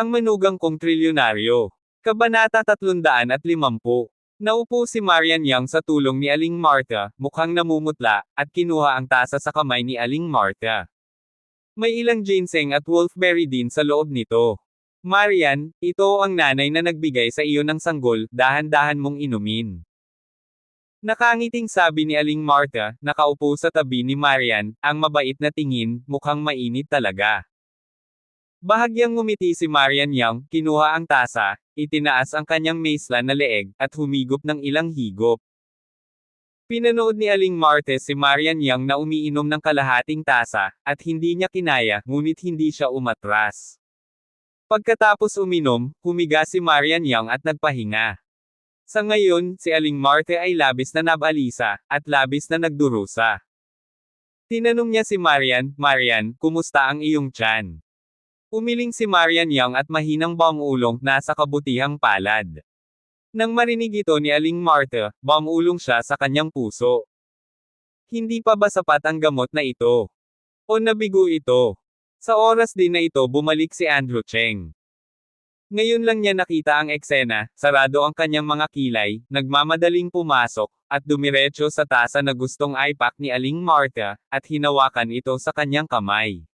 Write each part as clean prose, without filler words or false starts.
Ang manugang kong trilyonaryo. Kabanata 350. Naupo si Marian Yang sa tulong ni Aling Marta, mukhang namumutla, at kinuha ang tasa sa kamay ni Aling Marta. May ilang ginseng at wolfberry din sa loob nito. Marian, ito ang nanay na nagbigay sa iyo ng sanggol, dahan-dahan mong inumin. Nakangiting sabi ni Aling Marta, nakaupo sa tabi ni Marian, ang mabait na tingin, mukhang mainit talaga. Bahagyang ngumiti si Marian Yang, kinuha ang tasa, itinaas ang kanyang maisla na leeg, at humigop ng ilang higop. Pinanood ni Aling Martes si Marian Yang na umiinom ng kalahating tasa, at hindi niya kinaya, ngunit hindi siya umatras. Pagkatapos uminom, humiga si Marian Yang at nagpahinga. Sa ngayon, si Aling Marte ay labis na nabalisa, at labis na nagdurusa. Tinanong niya si Marian, Marian, kumusta ang iyong tiyan? Umiling si Marian Yang at mahinang bumulong, nasa kabutihang palad. Nang marinig ito ni Aling Marta, bumulong siya sa kanyang puso. Hindi pa ba sapat ang gamot na ito? O nabigo ito? Sa oras din na ito bumalik si Andrew Cheng. Ngayon lang niya nakita ang eksena, sarado ang kanyang mga kilay, nagmamadaling pumasok, at dumiretso sa tasa na gustong aipak ni Aling Marta, at hinawakan ito sa kanyang kamay.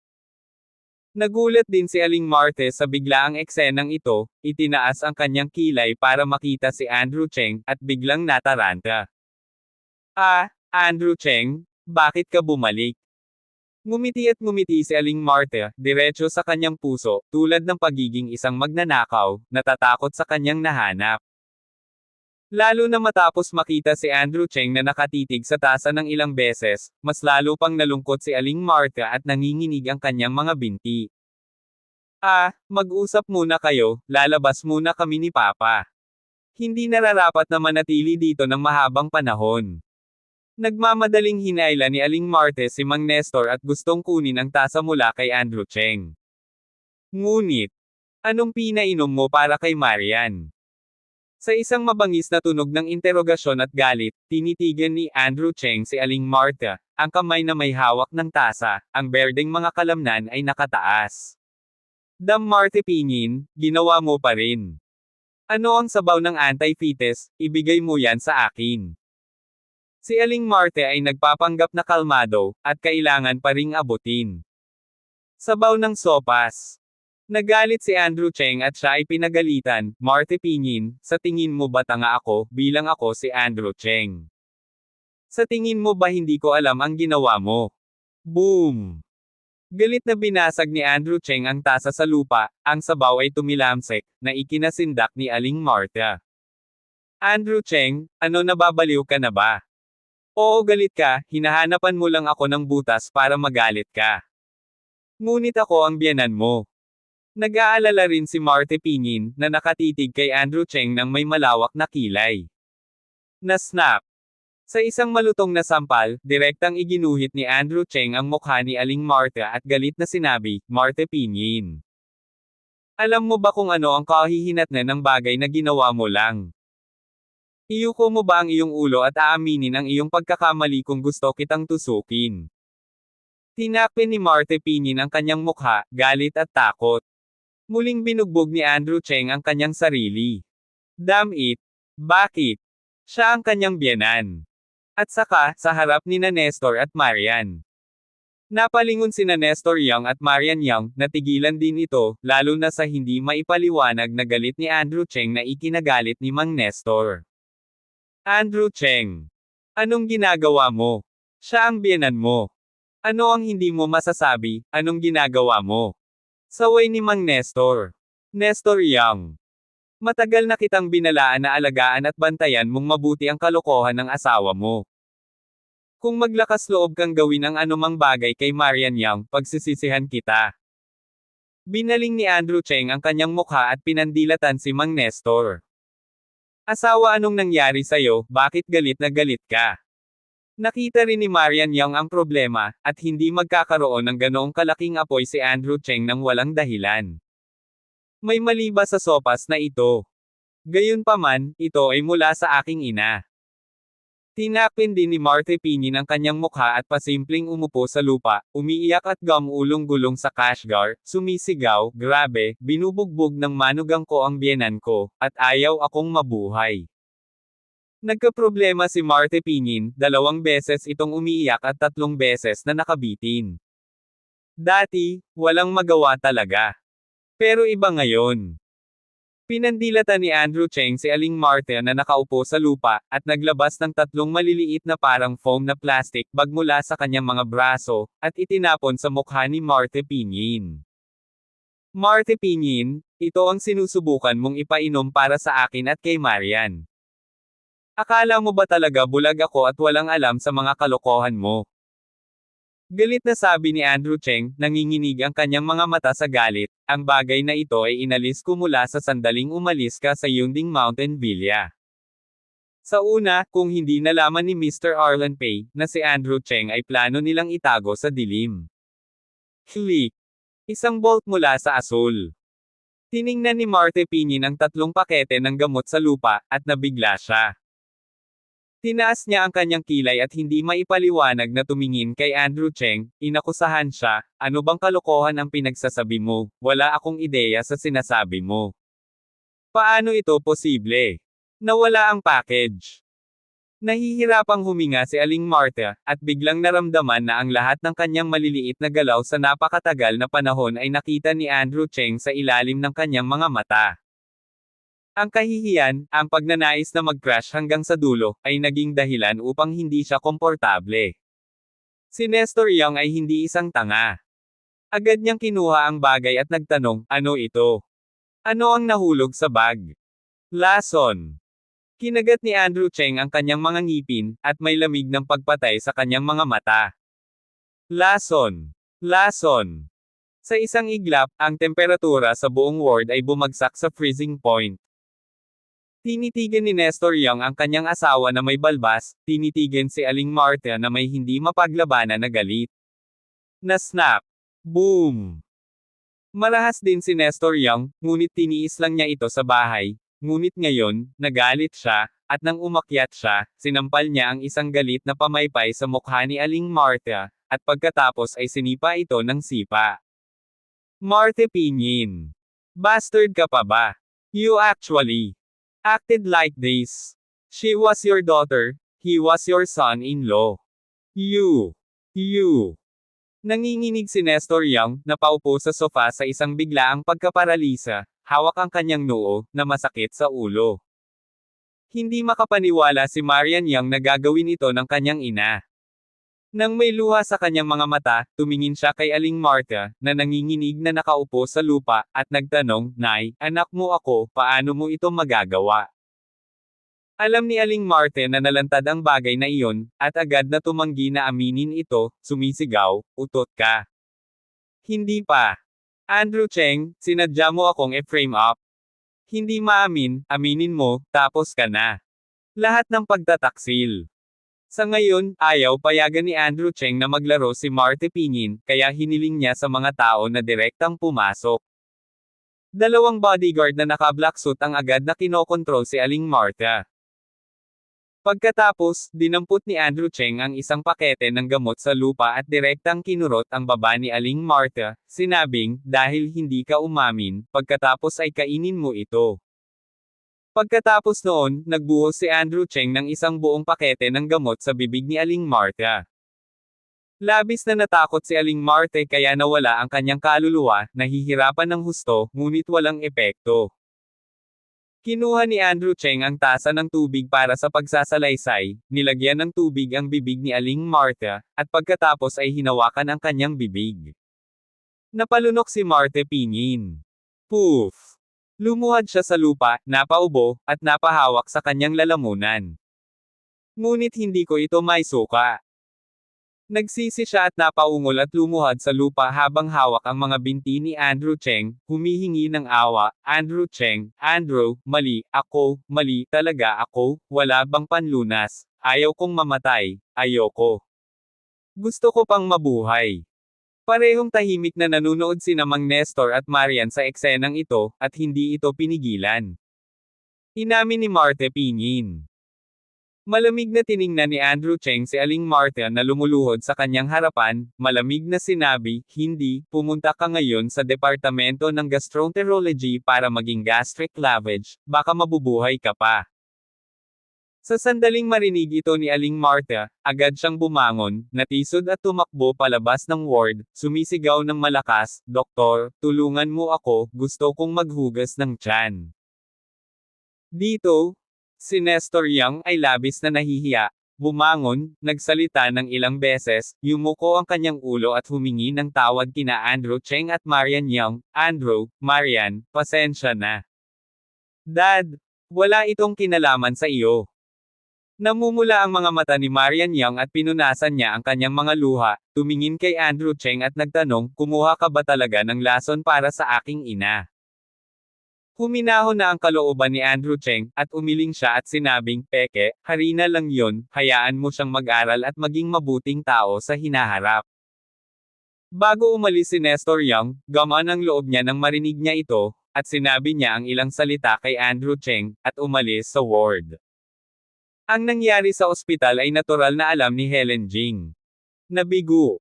Nagulat din si Aling Marte sa biglaang eksenang ito, itinaas ang kanyang kilay para makita si Andrew Cheng, at biglang nataranta. Ah, Andrew Cheng, bakit ka bumalik? Ngumiti at ngumiti si Aling Marte, diretso sa kanyang puso, tulad ng pagiging isang magnanakaw, natatakot sa kanyang nahanap. Lalo na matapos makita si Andrew Cheng na nakatitig sa tasa ng ilang beses, mas lalo pang nalungkot si Aling Marta at nanginginig ang kanyang mga binti. Ah, mag-usap muna kayo, lalabas muna kami ni Papa. Hindi nararapat na manatili dito ng mahabang panahon. Nagmamadaling hinayla ni Aling Marte si Mang Nestor at gustong kunin ang tasa mula kay Andrew Cheng. Ngunit, anong pinainom mo para kay Marian? Sa isang mabangis na tunog ng interogasyon at galit, tinitigan ni Andrew Cheng si Aling Marta, ang kamay na may hawak ng tasa, ang berdeng mga kalamnan ay nakataas. Dam Marte Pinin, ginawa mo pa rin. Ano ang sabaw ng anti-fetus, ibigay mo yan sa akin. Si Aling Marte ay nagpapanggap na kalmado, at kailangan pa ring abutin. Sabaw ng sopas. Nagalit si Andrew Cheng at siya ay pinagalitan, Marte Pinin, sa tingin mo ba tanga ako, bilang ako si Andrew Cheng? Sa tingin mo ba hindi ko alam ang ginawa mo? Boom! Galit na binasag ni Andrew Cheng ang tasa sa lupa, ang sabaw ay tumilamsik, na ikinasindak ni Aling Marta. Andrew Cheng, ano nababaliw ka na ba? Oo galit ka, hinahanapan mo lang ako ng butas para magalit ka. Ngunit ako ang biyenan mo. Nag-aalala rin si Marte Pinin, na nakatitig kay Andrew Cheng ng may malawak na kilay. Na-snap. Sa isang malutong na sampal, direktang iginuhit ni Andrew Cheng ang mukha ni Aling Marta at galit na sinabi, Marte Pinin. Alam mo ba kung ano ang kahihinatnan ng bagay na ginawa mo lang? Iyuko mo ba ang iyong ulo at aaminin ang iyong pagkakamali kung gusto kitang tusukin? Tinakpan ni Marte Pinin ang kanyang mukha, galit at takot. Muling binugbog ni Andrew Cheng ang kanyang sarili. Damn it! Bakit? Siya ang kanyang biyenan. At saka, sa harap ni na Nestor at Marian. Napalingon sina Nestor Yang at Marian Yang, natigilan din ito, lalo na sa hindi maipaliwanag na galit ni Andrew Cheng na ikinagalit ni Mang Nestor. Andrew Cheng. Anong ginagawa mo? Siya ang biyenan mo. Ano ang hindi mo masasabi, anong ginagawa mo? Saway ni Mang Nestor. Nestor Yang. Matagal na kitang binalaan na alagaan at bantayan mong mabuti ang kalokohan ng asawa mo. Kung maglakas loob kang gawin ang anumang bagay kay Marian Yang, pagsisisihan kita. Binaling ni Andrew Cheng ang kanyang mukha at pinandilatan si Mang Nestor. Asawa, anong nangyari sa'yo, bakit galit na galit ka? Nakita rin ni Marian Yang ang problema, at hindi magkakaroon ng ganoong kalaking apoy si Andrew Cheng nang walang dahilan. May mali ba sa sopas na ito? Gayunpaman, ito ay mula sa aking ina. Tinapin din ni Marte Pinin ang kanyang mukha at pasimpleng umupo sa lupa, umiiyak at gumulong-gulong sa Kashgar, sumisigaw, "Grabe, binubugbog ng manugang ko ang biyenan ko, at ayaw akong mabuhay." Nagkaproblema si Marte Pinin, 2 beses itong umiiyak at 3 beses na nakabitin. Dati, walang magawa talaga. Pero iba ngayon. Pinandilatan ni Andrew Cheng si Aling Marta na nakaupo sa lupa, at naglabas ng 3 maliliit na parang foam na plastic bag mula sa kanyang mga braso, at itinapon sa mukha ni Marte Pinyin. Marte Pinyin, ito ang sinusubukan mong ipainom para sa akin at kay Marian. Akala mo ba talaga bulag ako at walang alam sa mga kalokohan mo? Galit na sabi ni Andrew Cheng, nanginginig ang kanyang mga mata sa galit, ang bagay na ito ay inalis ko mula sa sandaling umalis ka sa Yunding Mountain Villa. Sa una, kung hindi nalaman ni Mr. Arlan Pei, na si Andrew Cheng ay plano nilang itago sa dilim. Click. Isang bolt mula sa asul. Tiningnan ni Marte Pinin ang 3 pakete ng gamot sa lupa, at nabigla siya. Tinaas niya ang kanyang kilay at hindi maipaliwanag na tumingin kay Andrew Cheng, inakusahan siya, "Ano bang kalokohan ang pinagsasabi mo? Wala akong ideya sa sinasabi mo. Paano ito posible? Nawala ang package." Nahihirapang huminga si Aling Marta, at biglang naramdaman na ang lahat ng kanyang maliliit na galaw sa napakatagal na panahon ay nakita ni Andrew Cheng sa ilalim ng kanyang mga mata. Ang kahihiyan, ang pagnanais na mag-crash hanggang sa dulo, ay naging dahilan upang hindi siya komportable. Si Nestor Young ay hindi isang tanga. Agad niyang kinuha ang bagay at nagtanong, "Ano ito? Ano ang nahulog sa bag?" Lason. Kinagat ni Andrew Cheng ang kanyang mga ngipin, at may lamig ng pagpatay sa kanyang mga mata. Lason. Lason. Sa isang iglap, ang temperatura sa buong ward ay bumagsak sa freezing point. Tinitigan ni Nestor Young ang kanyang asawa na may balbas, tinitigan si Aling Marta na may hindi mapaglabanan na galit. Na-snap. Boom! Marahas din si Nestor Young, ngunit tiniis lang niya ito sa bahay. Ngunit ngayon, nagalit siya, at nang umakyat siya, sinampal niya ang isang galit na pamaypay sa mukha ni Aling Marta, at pagkatapos ay sinipa ito ng sipa. Marte Pinyin. Bastard ka pa ba? You actually acted like this. She was your daughter, he was your son-in-law. You. Nanginginig si Nestor Young, napaupo sa sofa sa isang biglaang pagkaparalisa, hawak ang kanyang noo, na masakit sa ulo. Hindi makapaniwala si Marian Young na gagawin ito ng kanyang ina. Nang may luha sa kanyang mga mata, tumingin siya kay Aling Marta, na nanginginig na nakaupo sa lupa, at nagtanong, "Nay, anak mo ako, paano mo ito magagawa?" Alam ni Aling Marta na nalantad ang bagay na iyon, at agad na tumanggi na aminin ito, sumisigaw, "Utot ka. Hindi pa. Andrew Cheng, sinadya mo akong e-frame up. Hindi maamin, aminin mo, tapos ka na." Lahat ng pagtataksil. Sa ngayon, ayaw payagan ni Andrew Cheng na maglaro si Marte Pinyin, kaya hiniling niya sa mga tao na direktang pumasok. 2 bodyguard na naka-black suit ang agad na kinokontrol si Aling Marta. Pagkatapos, dinampot ni Andrew Cheng ang isang pakete ng gamot sa lupa at direktang kinurot ang baba ni Aling Marta, sinabing, "Dahil hindi ka umamin, pagkatapos ay kainin mo ito." Pagkatapos noon, nagbuhos si Andrew Cheng ng isang buong pakete ng gamot sa bibig ni Aling Marta. Labis na natakot si Aling Marta kaya nawala ang kanyang kaluluwa, nahihirapan ng husto, ngunit walang epekto. Kinuha ni Andrew Cheng ang tasa ng tubig para sa pagsasalaysay, nilagyan ng tubig ang bibig ni Aling Marta, at pagkatapos ay hinawakan ang kanyang bibig. Napalunok si Marte Pinyin. Poof! Lumuhad siya sa lupa, napaubo, at napahawak sa kanyang lalamunan. Ngunit hindi ko ito maisuka. Nagsisi siya at napaungol at lumuhad sa lupa habang hawak ang mga binti ni Andrew Cheng, humihingi ng awa. "Andrew Cheng, Andrew, mali, ako, mali talaga ako, wala bang panlunas? Ayaw kong mamatay, ayoko. Gusto ko pang mabuhay." Parehong tahimik na nanunood sina Mang Nestor at Marian sa eksenang ito, at hindi ito pinigilan. Inamin ni Marte Pinyin. Malamig na tiningnan ni Andrew Cheng si Aling Martha na lumuluhod sa kanyang harapan, malamig na sinabi, hindi, pumunta ka ngayon sa departamento ng gastroenterology para maging gastric lavage, baka mabubuhay ka pa. Sa sandaling marinig ito ni Aling Martha, agad siyang bumangon, natisod at tumakbo palabas ng ward, sumisigaw ng malakas, Doktor, tulungan mo ako, gusto kong maghugas ng tiyan. Dito, si Nestor Yang ay labis na nahihiya, bumangon, nagsalita ng ilang beses, yumuko ang kanyang ulo at humingi ng tawad kina Andrew Cheng at Marian Yang, Andrew, Marian, pasensya na. Dad, wala itong kinalaman sa iyo. Namumula ang mga mata ni Marian Yang at pinunasan niya ang kanyang mga luha, tumingin kay Andrew Cheng at nagtanong, kumuha ka ba talaga ng lason para sa aking ina? Huminahon na ang kalooban ni Andrew Cheng, at umiling siya at sinabing, peke, harina lang yon, hayaan mo siyang mag-aral at maging mabuting tao sa hinaharap. Bago umalis si Nestor Yang, gamaan ang loob niya nang marinig niya ito, at sinabi niya ang ilang salita kay Andrew Cheng, at umalis sa ward. Ang nangyari sa ospital ay natural na alam ni Helen Jing. Nabigo.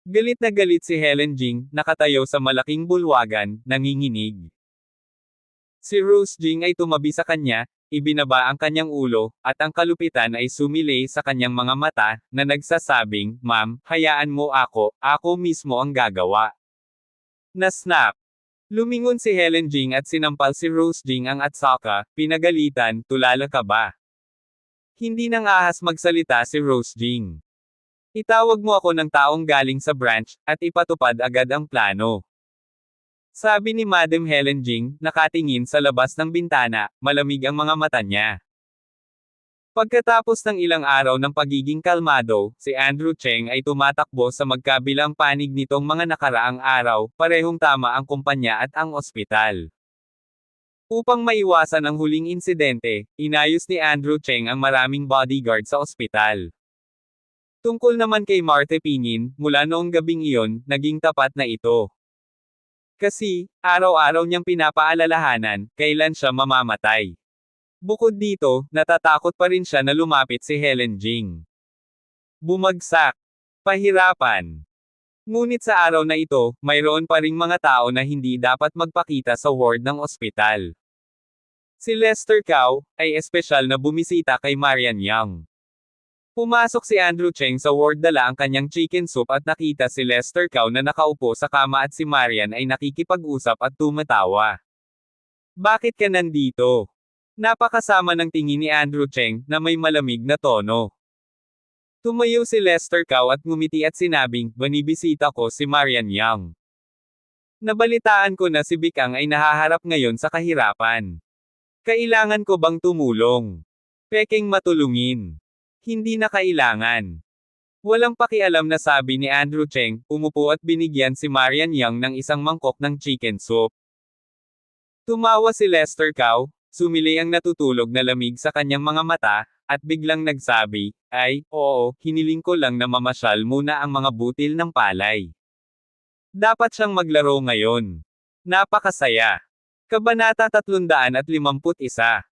Galit na galit si Helen Jing, nakatayo sa malaking bulwagan, nanginginig. Si Rose Jing ay tumabi sa kanya, ibinaba ang kanyang ulo, at ang kalupitan ay sumilay sa kanyang mga mata, na nagsasabing, Ma'am, hayaan mo ako mismo ang gagawa. Na-snap. Lumingon si Helen Jing at sinampal si Rose Jing ang atsaka, pinagalitan, tulala ka ba? Hindi nang ahas magsalita si Rose Jing. Itawag mo ako ng taong galing sa branch, at ipatupad agad ang plano. Sabi ni Madam Helen Jing, nakatingin sa labas ng bintana, malamig ang mga mata niya. Pagkatapos ng ilang araw ng pagiging kalmado, si Andrew Cheng ay tumatakbo sa magkabilang panig nitong mga nakaraang araw, parehong tama ang kumpanya at ang ospital. Upang maiwasan ang huling insidente, inayos ni Andrew Cheng ang maraming bodyguard sa ospital. Tungkol naman kay Martha Pinin, mula noong gabing iyon, naging tapat na ito. Kasi, araw-araw niyang pinapaalalahanan, kailan siya mamamatay. Bukod dito, natatakot pa rin siya na lumapit si Helen Jing. Bumagsak. Pahirapan. Ngunit sa araw na ito, mayroon pa ring mga tao na hindi dapat magpakita sa ward ng ospital. Si Lester Cao, ay espesyal na bumisita kay Marian Yang. Pumasok si Andrew Cheng sa ward dala ang kanyang chicken soup at nakita si Lester Cao na nakaupo sa kama at si Marian ay nakikipag-usap at tumatawa. Bakit ka nandito? Napakasama ng tingin ni Andrew Cheng, na may malamig na tono. Tumayo si Lester Cao at ngumiti at sinabing, banibisita ko si Marian Yang. Nabalitaan ko na si Bikang ay nahaharap ngayon sa kahirapan. Kailangan ko bang tumulong? Peking matulungin. Hindi na kailangan. Walang pakialam na sabi ni Andrew Cheng, umupo at binigyan si Marian Yang ng isang mangkok ng chicken soup. Tumawa si Lester Cao, sumilay ang natutulog na lamig sa kanyang mga mata, at biglang nagsabi, ay, oo, hiniling ko lang na mamasyal muna ang mga butil ng palay. Dapat siyang maglaro ngayon. Napakasaya. Kabanata 351.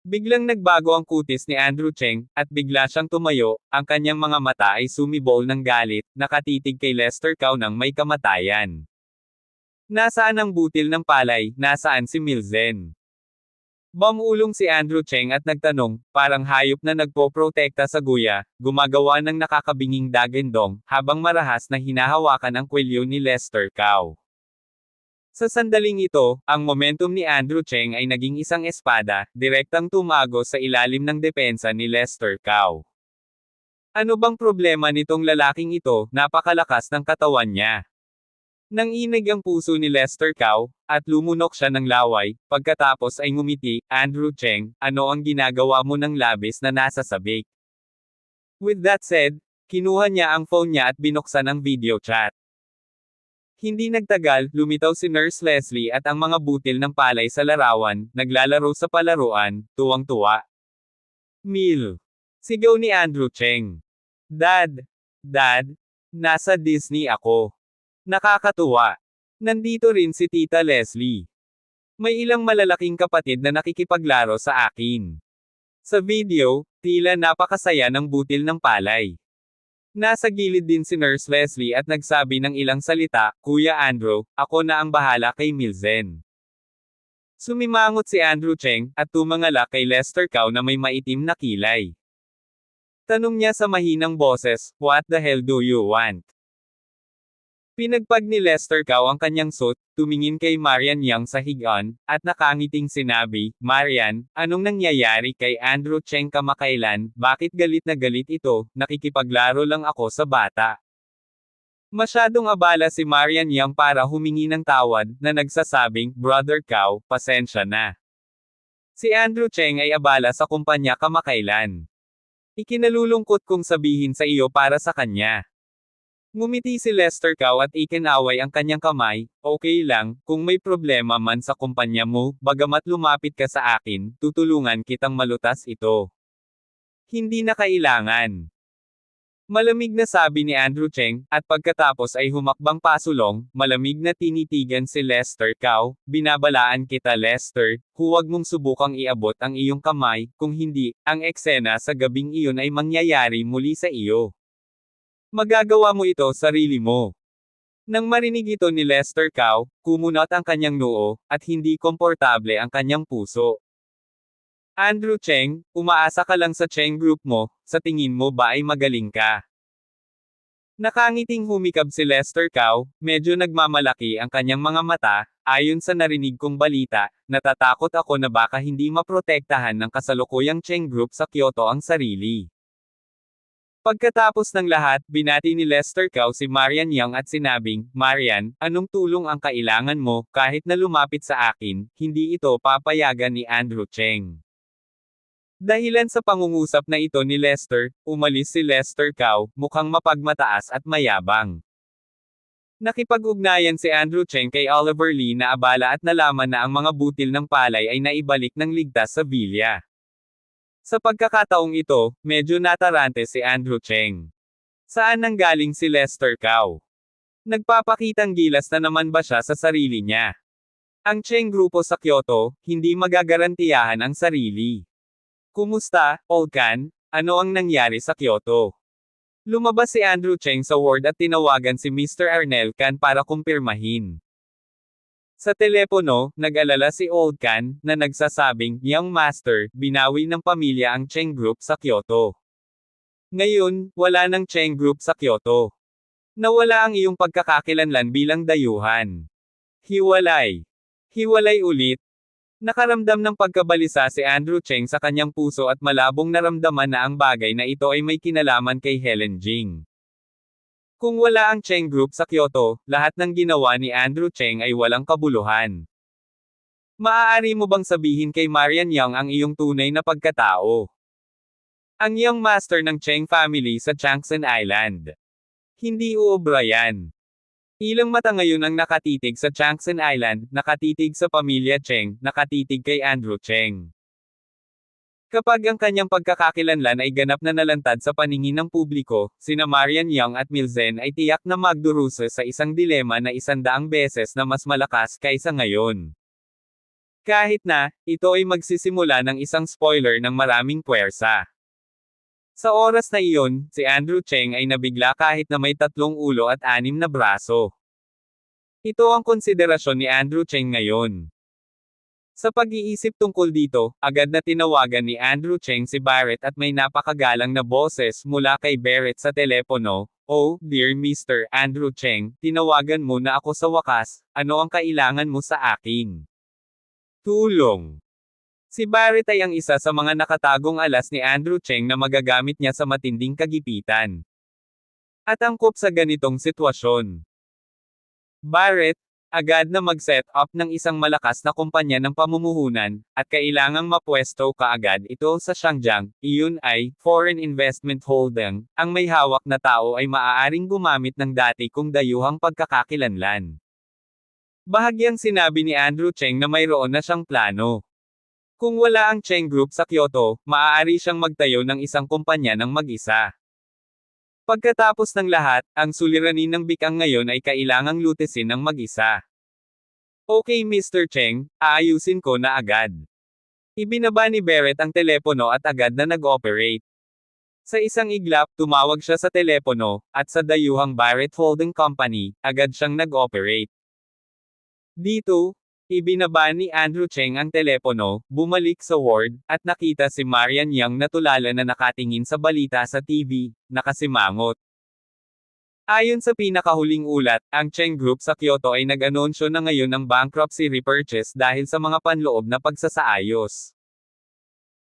Biglang nagbago ang kutis ni Andrew Cheng, at bigla siyang tumayo, ang kanyang mga mata ay sumibol ng galit, nakatitig kay Lester Cao ng may kamatayan. Nasaan ang butil ng palay, nasaan si Milzen? Bumulong si Andrew Cheng at nagtanong, parang hayop na nagpoprotekta sa guya, gumagawa ng nakakabinging dagendong, habang marahas na hinahawakan ang kwelyo ni Lester Cao. Sa sandaling ito, ang momentum ni Andrew Cheng ay naging isang espada, direktang tumago sa ilalim ng depensa ni Lester Cao. Ano bang problema nitong lalaking ito, napakalakas ng katawan niya? Nanginig ang puso ni Lester Cao, at lumunok siya ng laway, pagkatapos ay ngumiti, Andrew Cheng, ano ang ginagawa mo ng labis na nasa sabik? With that said, kinuha niya ang phone niya at binuksan ang video chat. Hindi nagtagal, lumitaw si Nurse Leslie at ang mga butil ng palay sa larawan, naglalaro sa palaruan, tuwang-tuwa. Meal. Sigaw ni Andrew Cheng. Dad, nasa Disney ako. Nakakatuwa. Nandito rin si Tita Leslie. May ilang malalaking kapatid na nakikipaglaro sa akin. Sa video, tila napakasaya ng butil ng palay. Nasa gilid din si Nurse Leslie at nagsabi ng ilang salita, "Kuya Andrew, ako na ang bahala kay Milzen." Sumimangot si Andrew Cheng, at tumangala kay Lester Cow na may maitim na kilay. Tanong niya sa mahinang boses, "What the hell do you want?" Pinagpag ni Lester Cow ang kanyang suit, tumingin kay Marian Yang sa higaan, at nakangiting sinabi, "Marian, anong nangyayari kay Andrew Cheng kamakailan, bakit galit na galit ito, nakikipaglaro lang ako sa bata." Masyadong abala si Marian Yang para humingi ng tawad, na nagsasabing, "Brother Cow, pasensya na. Si Andrew Cheng ay abala sa kumpanya kamakailan. Ikinalulungkot kong sabihin sa iyo para sa kanya." Ngumiti si Lester Cow at ikinaway ang kanyang kamay, "Okay lang, kung may problema man sa kumpanya mo, bagamat lumapit ka sa akin, tutulungan kitang malutas ito. Hindi na kailangan." Malamig na sabi ni Andrew Cheng, at pagkatapos ay humakbang pasulong, malamig na tinitigan si Lester Cow, "Binabalaan kita Lester, huwag mong subukang iabot ang iyong kamay, kung hindi, ang eksena sa gabing iyon ay mangyayari muli sa iyo. Magagawa mo ito sarili mo." Nang marinig ito ni Lester Cow, kumunot ang kanyang noo, at hindi komportable ang kanyang puso. "Andrew Cheng, umaasa ka lang sa Cheng Group mo, sa tingin mo ba ay magaling ka?" Nakangiting humikab si Lester Cow, medyo nagmamalaki ang kanyang mga mata, "Ayon sa narinig kong balita, natatakot ako na baka hindi maprotektahan ng kasalukuyang Cheng Group sa Kyoto ang sarili." Pagkatapos ng lahat, binati ni Lester Cow si Marian Yang at sinabing, "Marian, anong tulong ang kailangan mo, kahit na lumapit sa akin, hindi ito papayagan ni Andrew Cheng." Dahilan sa pangungusap na ito ni Lester, umalis si Lester Cow, mukhang mapagmataas at mayabang. Nakipag-ugnayan si Andrew Cheng kay Oliver Lee na abala at nalaman na ang mga butil ng palay ay naibalik ng ligtas sa villa. Sa pagkakataong ito, medyo natarante si Andrew Cheng. Saan nanggaling si Lester Cow? Nagpapakitang gilas na naman ba siya sa sarili niya? Ang Cheng Grupo sa Kyoto, hindi magagarantiyahan ang sarili. Kumusta, Old Kan? Ano ang nangyari sa Kyoto? Lumabas si Andrew Cheng sa ward at tinawagan si Mr. Arnel Kan para kumpirmahin. Sa telepono, nag-alala si Old Kan, na nagsasabing, "Young Master, binawi ng pamilya ang Cheng Group sa Kyoto. Ngayon, wala ng Cheng Group sa Kyoto. Nawala ang iyong pagkakakilanlan bilang dayuhan. Hiwalay. Hiwalay ulit." Nakaramdam ng pagkabalisa si Andrew Cheng sa kanyang puso at malabong naramdaman na ang bagay na ito ay may kinalaman kay Helen Jing. Kung wala ang Cheng Group sa Kyoto, lahat ng ginawa ni Andrew Cheng ay walang kabuluhan. Maaari mo bang sabihin kay Marian Yang ang iyong tunay na pagkatao? Ang young master ng Cheng family sa Changsan Island. Hindi uobra yan. Ilang mata ngayon ang nakatitig sa Changsan Island, nakatitig sa pamilya Cheng, nakatitig kay Andrew Cheng. Kapag ang kanyang pagkakakilanlan ay ganap na nalantad sa paningin ng publiko, sina Marian Yang at Milzen ay tiyak na magdurusa sa isang dilema na 100 beses na mas malakas kaysa ngayon. Kahit na, ito ay magsisimula ng isang spoiler ng maraming puwersa. Sa oras na iyon, si Andrew Cheng ay nabigla kahit na may 3 ulo at 6 na braso. Ito ang konsiderasyon ni Andrew Cheng ngayon. Sa pag-iisip tungkol dito, agad na tinawagan ni Andrew Cheng si Barrett at may napakagalang na boses mula kay Barrett sa telepono, "Oh, dear Mr. Andrew Cheng, tinawagan mo na ako sa wakas, ano ang kailangan mo sa akin?" Tulong. Si Barrett ay ang isa sa mga nakatagong alas ni Andrew Cheng na magagamit niya sa matinding kagipitan. At angkop sa ganitong sitwasyon. Barrett, agad na mag-set up ng isang malakas na kumpanya ng pamumuhunan, at kailangang mapwesto kaagad ito sa Shangjiang, iyon ay, Foreign Investment Holding, ang may hawak na tao ay maaaring gumamit ng dati kong dayuhang pagkakakilanlan. Bahagyang sinabi ni Andrew Cheng na mayroon na siyang plano. Kung wala ang Cheng Group sa Kyoto, maaari siyang magtayo ng isang kumpanya ng mag-isa. Pagkatapos ng lahat, ang suliranin ng bikang ngayon ay kailangang lutesin ng mag-isa. Okay Mr. Cheng, aayusin ko na agad. Ibinaba ni Barrett ang telepono at agad na nag-operate. Sa isang iglap, tumawag siya sa telepono, at sa dayuhang Barrett Holding Company, agad siyang nag-operate. Dito, ibinaba ni Andrew Cheng ang telepono, bumalik sa ward, at nakita si Marian Yang na tulala na nakatingin sa balita sa TV, nakasimangot. Ayon sa pinakahuling ulat, ang Cheng Group sa Kyoto ay nag-anunsyo na ngayon ang bankruptcy repurchase dahil sa mga panloob na pagsasaayos.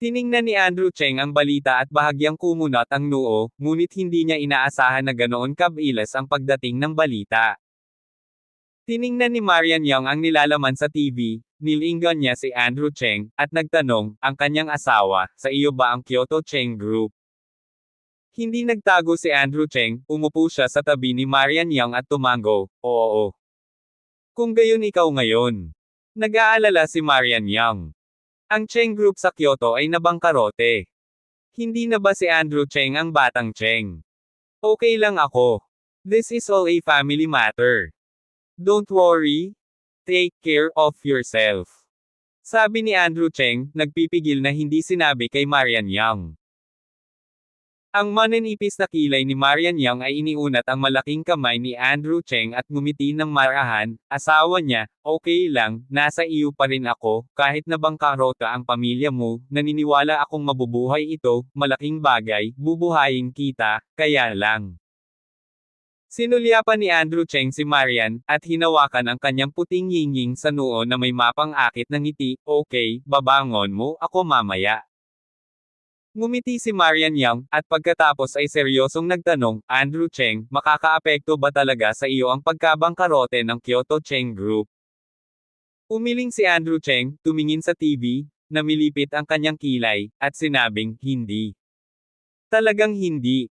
Tiningnan ni Andrew Cheng ang balita at bahagyang kumunat ang noo, ngunit hindi niya inaasahan na ganoon kabilis ang pagdating ng balita. Tiningnan ni Marian Yang ang nilalaman sa TV, nilingon niya si Andrew Cheng, at nagtanong, ang kanyang asawa, sa iyo ba ang Kyoto Cheng Group? Hindi nagtago si Andrew Cheng, umupo siya sa tabi ni Marian Yang at tumango, oo. Kung gayon ikaw ngayon. Nag-aalala si Marian Yang. Ang Cheng Group sa Kyoto ay nabangkarote. Hindi na ba si Andrew Cheng ang batang Cheng? Okay lang ako. This is all a family matter. Don't worry. Take care of yourself. Sabi ni Andrew Cheng, nagpipigil na hindi sinabi kay Marian Yang. Ang mananipis na kilay ni Marian Yang ay iniunat ang malaking kamay ni Andrew Cheng at ngumiti ng marahan, asawa niya, okay lang, nasa iyo pa rin ako, kahit na bangkarota ang pamilya mo, naniniwala akong mabubuhay ito, malaking bagay, bubuhayin kita, kaya lang. Sinulyapan ni Andrew Cheng si Marian, at hinawakan ang kanyang puting yingying sa noo na may mapang-akit ng ngiti, okay, babangon mo ako mamaya. Ngumiti si Marian Yang, at pagkatapos ay seryosong nagtanong, Andrew Cheng, makakaapekto ba talaga sa iyo ang pagkabangkarote ng Kyoto Cheng Group? Umiling si Andrew Cheng, tumingin sa TV, namilipit ang kanyang kilay, at sinabing, hindi. Talagang hindi.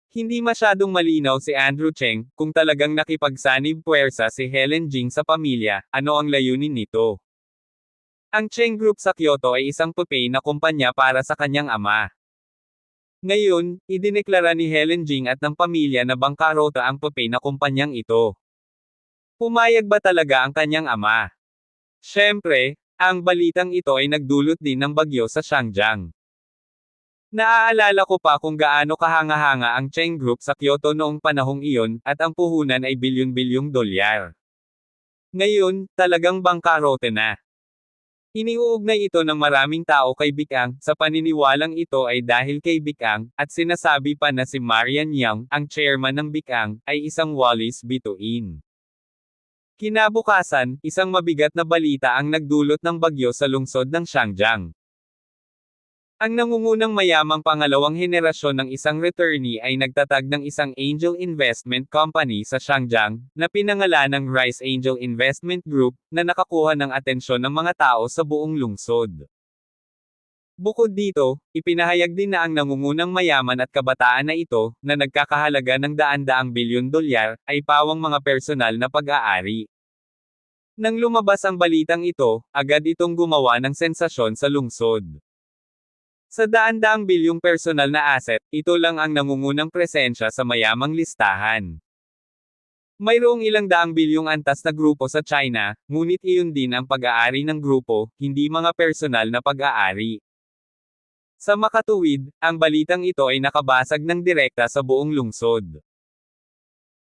Hindi masyadong malinaw si Andrew Cheng, kung talagang nakipagsanib puwersa si Helen Jing sa pamilya, ano ang layunin nito? Ang Cheng Group sa Kyoto ay isang puppy na kumpanya para sa kanyang ama. Ngayon, idineklara ni Helen Jing at ng pamilya na bangkarota ang puppy na kumpanyang ito. Pumayag ba talaga ang kanyang ama? Siyempre, ang balitang ito ay nagdulot din ng bagyo sa Xiangyang. Naaalala ko pa kung gaano kahanga-hanga ang Cheng Group sa Kyoto noong panahong iyon, at ang puhunan ay bilyon-bilyong dolyar. Ngayon, talagang bangkarote na. Iniuugnay ito ng maraming tao kay Bikang, sa paniniwalang ito ay dahil kay Bikang, at sinasabi pa na si Marian Yang, ang chairman ng Bikang, ay isang walis bituin. Kinabukasan, isang mabigat na balita ang nagdulot ng bagyo sa lungsod ng Xiangyang. Ang nangungunang mayamang pangalawang henerasyon ng isang returnee ay nagtatag ng isang angel investment company sa Xiangyang, na pinangalanang Rice Angel Investment Group, na nakakuha ng atensyon ng mga tao sa buong lungsod. Bukod dito, ipinahayag din na ang nangungunang mayaman at kabataan na ito, na nagkakahalaga ng daan-daang bilyon dolyar, ay pawang mga personal na pag-aari. Nang lumabas ang balitang ito, agad itong gumawa ng sensasyon sa lungsod. Sa daan-daang bilyong personal na asset, ito lang ang nangungunang presensya sa mayamang listahan. Mayroong ilang daang bilyong antas na grupo sa China, ngunit iyon din ang pag-aari ng grupo, hindi mga personal na pag-aari. Sa makatuwid, ang balitang ito ay nakabasag ng direkta sa buong lungsod.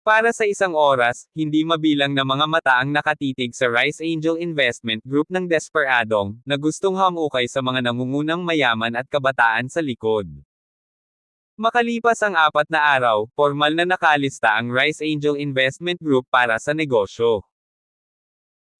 Para sa isang oras, hindi mabilang na mga mata ang nakatitig sa Rice Angel Investment Group ng desperadong, na gustong hamukay sa mga nangungunang mayaman at kabataan sa likod. Makalipas ang 4 na araw, formal na nakalista ang Rice Angel Investment Group para sa negosyo.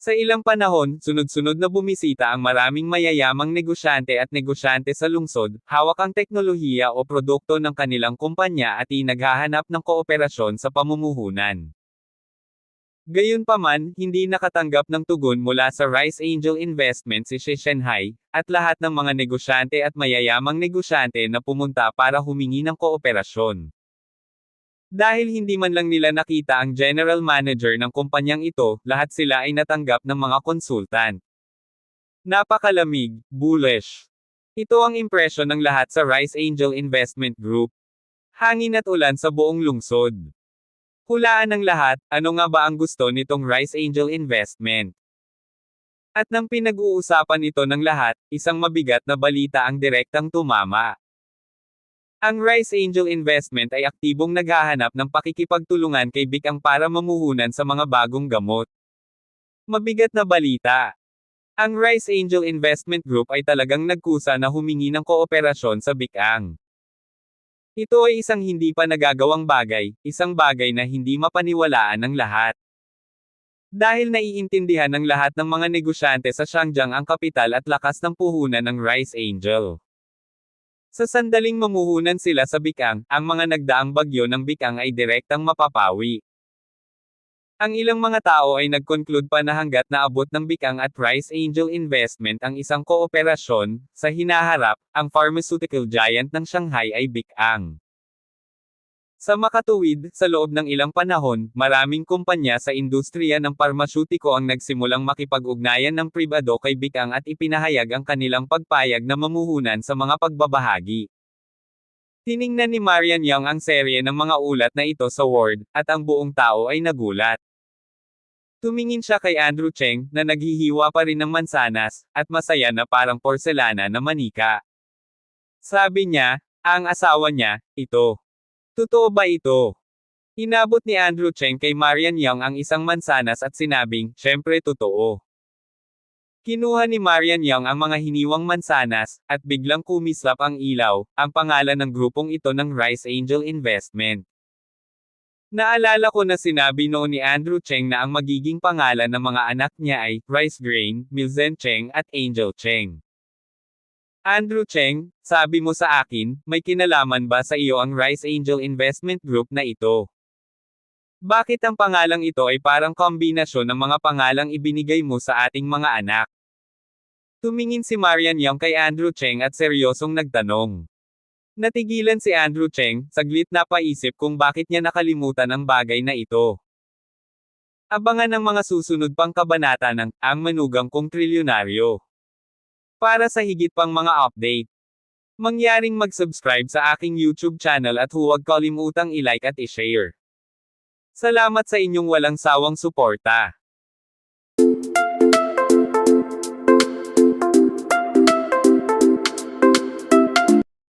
Sa ilang panahon, sunod-sunod na bumisita ang maraming mayayamang negosyante at negosyante sa lungsod, hawak ang teknolohiya o produkto ng kanilang kumpanya at naghahanap ng kooperasyon sa pamumuhunan. Gayunpaman, hindi nakatanggap ng tugon mula sa Rice Angel Investment si Shanghai, at lahat ng mga negosyante at mayayamang negosyante na pumunta para humingi ng kooperasyon. Dahil hindi man lang nila nakita ang general manager ng kumpanyang ito, lahat sila ay natanggap ng mga konsultant. Napakalamig, bullish. Ito ang impresyon ng lahat sa Rice Angel Investment Group. Hangin at ulan sa buong lungsod. Hulaan ng lahat, ano nga ba ang gusto nitong Rice Angel Investment? At nang pinag-uusapan ito ng lahat, isang mabigat na balita ang direktang tumama. Ang Rise Angel Investment ay aktibong naghahanap ng pakikipagtulungan kay Bicang para mamuhunan sa mga bagong gamot. Mabigat na balita. Ang Rise Angel Investment Group ay talagang nagkusa na humingi ng kooperasyon sa Bicang. Ito ay isang hindi pa nagagawang bagay, isang bagay na hindi mapaniwalaan ng lahat. Dahil naiintindihan ng lahat ng mga negosyante sa Shangjiang ang kapital at lakas ng puhunan ng Rise Angel. Sa sandaling mamuhunan sila sa Bicang, ang mga nagdaang bagyo ng Bicang ay direktang mapapawi. Ang ilang mga tao ay nag-conclude pa na hanggat naabot ng Bicang at Rise Angel Investment ang isang kooperasyon, sa hinaharap, ang pharmaceutical giant ng Shanghai ay Bicang. Sa makatuwid, sa loob ng ilang panahon, maraming kumpanya sa industriya ng parmasutiko ang nagsimulang makipag-ugnayan ng pribado kay Bicang at ipinahayag ang kanilang pagpayag na mamuhunan sa mga pagbabahagi. Tiningnan ni Marian Young ang serye ng mga ulat na ito sa Word, at ang buong tao ay nagulat. Tumingin siya kay Andrew Cheng, na naghihiwa pa rin ng mansanas, at masaya na parang porselana na manika. Sabi niya, ang asawa niya, ito. Totoo ba ito? Inabot ni Andrew Cheng kay Marian Young ang isang mansanas at sinabing, syempre totoo. Kinuha ni Marian Young ang mga hiniwang mansanas, at biglang kumislap ang ilaw, ang pangalan ng grupong ito ng Rise Angel Investment. Naalala ko na sinabi noon ni Andrew Cheng na ang magiging pangalan ng mga anak niya ay, Rice Grain, Milzen Cheng at Angel Cheng. Andrew Cheng, sabi mo sa akin, may kinalaman ba sa iyo ang Rise Angel Investment Group na ito? Bakit ang pangalang ito ay parang kombinasyon ng mga pangalang ibinigay mo sa ating mga anak? Tumingin si Marian Young kay Andrew Cheng at seryosong nagtanong. Natigilan si Andrew Cheng, saglit na paisip kung bakit niya nakalimutan ang bagay na ito. Abangan ang mga susunod pang kabanata ng Ang Manugang Kong Trilyonaryo. Para sa higit pang mga update, mangyaring mag-subscribe sa aking YouTube channel at huwag kalimutang i-like at i-share. Salamat sa inyong walang sawang suporta.